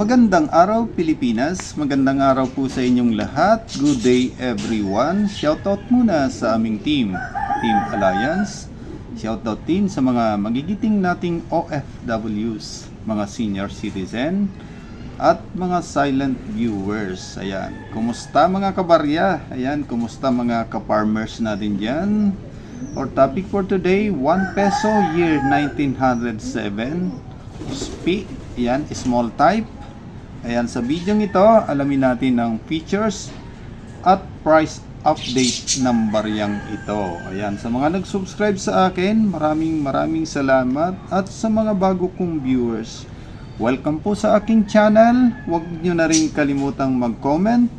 Magandang araw Pilipinas, magandang araw po sa inyong lahat. Good day everyone. Shoutout muna sa aming Team Alliance. Shoutout din sa mga magigiting nating OFWs, mga senior citizen at mga silent viewers. Ayan, kumusta mga kabarya? Ayan, kumusta mga ka-farmers natin dyan? Our topic for today, 1 peso year 1907. SPI, ayan, small type. Ayan, sa video ito, alamin natin ang features at price update ng baryang ito. Ayan, sa mga nag-subscribe sa akin, maraming salamat. At sa mga bago kong viewers, welcome po sa aking channel. Huwag nyo na rin kalimutang mag-comment,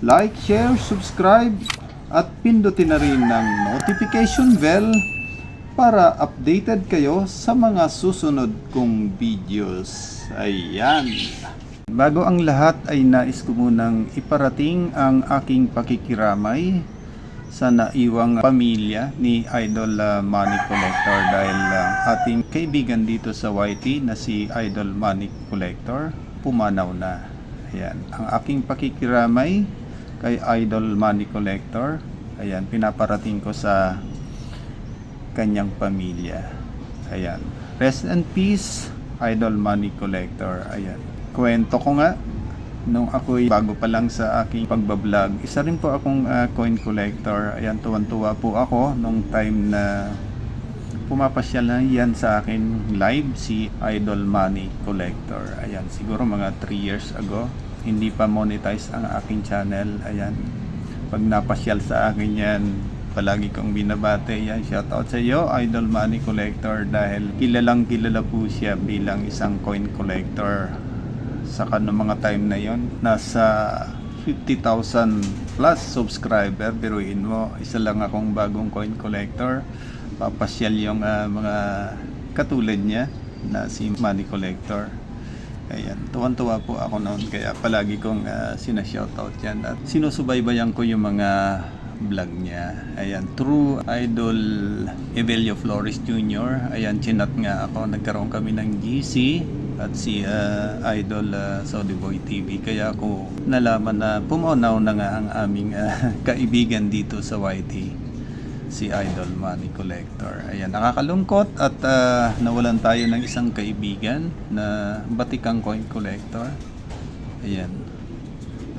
like, share, subscribe, at pindutin na rin ng notification bell para updated kayo sa mga susunod kong videos. Ayan. Bago ang lahat ay nais ko munang iparating ang aking pakikiramay sa naiwang pamilya ni Idol Money Collector dahil ating kaibigan dito sa YT na si Idol Money Collector pumanaw na. Ayan, ang aking pakikiramay kay Idol Money Collector, ayan, pinaparating ko sa kanyang pamilya. Ayan, rest in peace Idol Money Collector. Ayan, kwento ko nga, nung ako'y bago pa lang sa aking pagbablog, isa rin po akong coin collector. Ayan, tuwan-tuwa po ako nung time na pumapasyal na yan sa akin live si Idol Money Collector. Ayan, siguro mga 3 years ago, hindi pa monetize ang aking channel. Ayan, pag napasyal sa akin yan, palagi kong binabate. Yan, shoutout sa iyo Idol Money Collector, dahil kilalang kilala po siya bilang isang coin collector. Saka noong mga time na yon, nasa 50,000 plus subscriber. Biruin mo, isa lang akong bagong coin collector, papasyal yung mga katulad niya na si Money Collector. Ayan, tuwan-tuwa po ako noon, kaya palagi kong sinashoutout yan at sinusubaybayan ko yung mga vlog niya. Ayan, true Idol Evelio Flores Jr. Ayan, chinat nga ako, nagkaroon kami ng GC at si Idol Saudi Boy TV, kaya ako nalaman na pumaunaw na nga ang aming kaibigan dito sa YT, si Idol Money Collector. Ayan, nakakalungkot at nawalan tayo ng isang kaibigan na batikang coin collector. Ayan,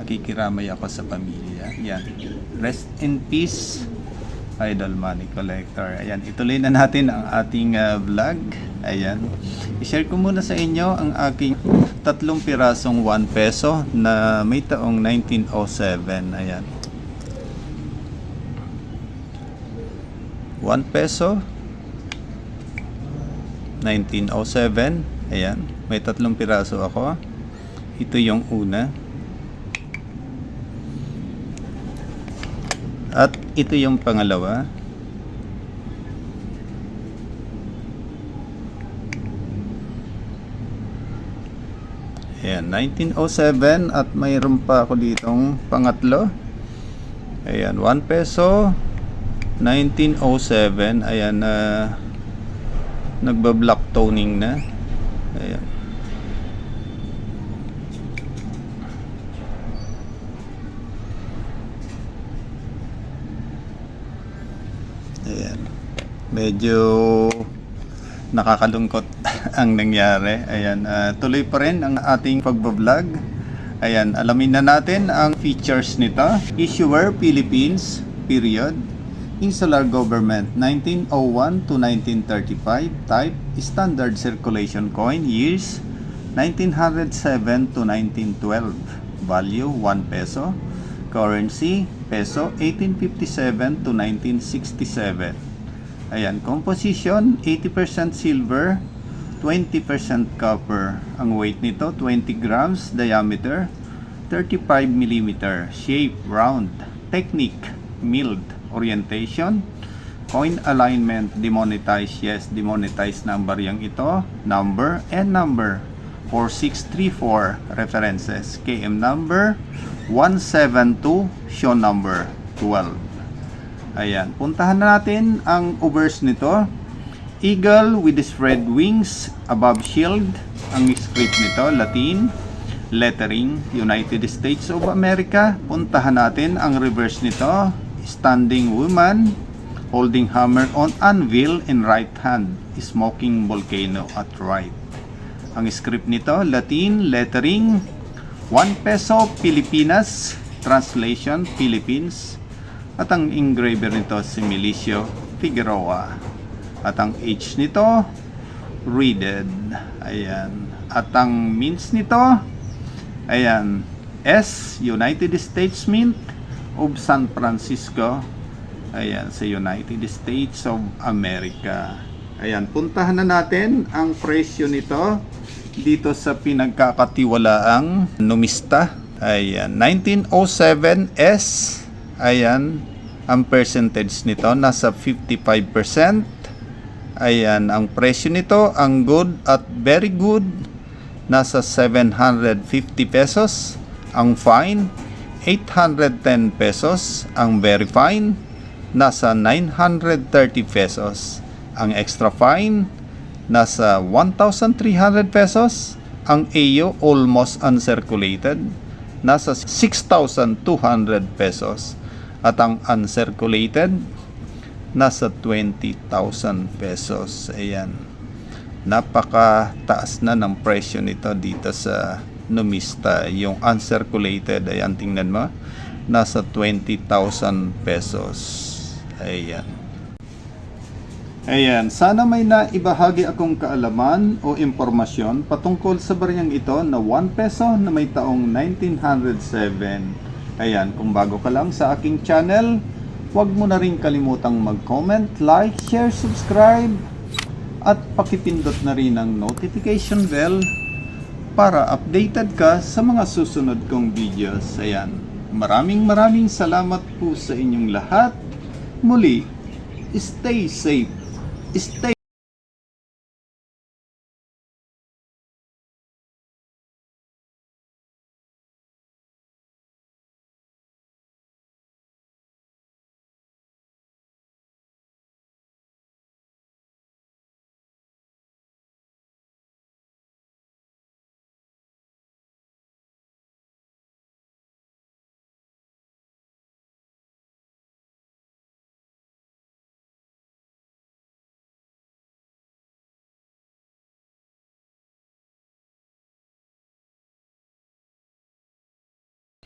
nakikiramay ako sa pamilya. Ayan, rest in peace Idol Money Collector. Ayan, ituloy na natin ang ating vlog. Ayan, i-share ko muna sa inyo ang aking 3 pirasong 1 peso na may taong 1907. Ayan, 1 peso 1907. Ayan, may 3 piraso ako. Ito yung una at ito yung pangalawa. Ayan, 1907 at mayroon pa ako ditong pangatlo. Ayan, 1 peso 1907. Ayan, nagba-block toning na. Ayan, ayan, medyo nakakalungkot ang nangyari. Ayan, tuloy pa rin ang ating pagbablog. Ayan, alamin na natin ang features nito. Issuer Philippines, period. Insular Government, 1901 to 1935. Type, Standard Circulation Coin. Years, 1907 to 1912. Value, 1 peso. Currency, peso, 1857 to 1967. Ayan, composition, 80% silver, 20% copper. Ang weight nito, 20 grams. Diameter, 35 mm. Shape, round. Technique, milled. Orientation, coin alignment, demonetized. Yes, demonetized na ang baryang ito. Number and number 4634. References, KM number 172, show number 12. Ayan, puntahan na natin ang obverse nito. Eagle with spread wings above shield. Ang script nito, Latin. lettering United States of America. Puntahan natin ang reverse nito. Standing woman holding hammer on anvil in right hand, smoking volcano at right. Ang script nito, Latin lettering 1 peso Pilipinas, translation Philippines. At ang engraver nito si Milicio Figueroa. At ang H nito, readed. Ayan. At ang means nito, ayan, S, United States Mint of San Francisco. Ayan, sa United States of America. Ayan, puntahan na natin ang presyo nito dito sa pinagkakatiwalaang numista. Ayan, 1907S. Ayan, ang percentage nito nasa 55%. Ayan, ang presyo nito, ang good at very good, nasa 750 pesos. Ang fine, 810 pesos. Ang very fine, nasa 930 pesos. Ang extra fine, nasa 1,300 pesos. Ang AO, almost uncirculated, nasa 6,200 pesos. At ang uncirculated, nasa 20,000 pesos. Ayan. Napakataas na ng presyo nito dito sa numista. Yung uncirculated, ayan, tingnan mo, nasa 20,000 pesos. Ayan. Ayan, sana may naibahagi akong kaalaman o impormasyon patungkol sa baryang ito na 1 peso na may taong 1907. Ayan, kung bago ka lang sa aking channel, huwag mo na rin kalimutang mag-comment, like, share, subscribe, at pakipindot na rin ang notification bell para updated ka sa mga susunod kong videos. Ayan, maraming salamat po sa inyong lahat. Muli, stay safe, stay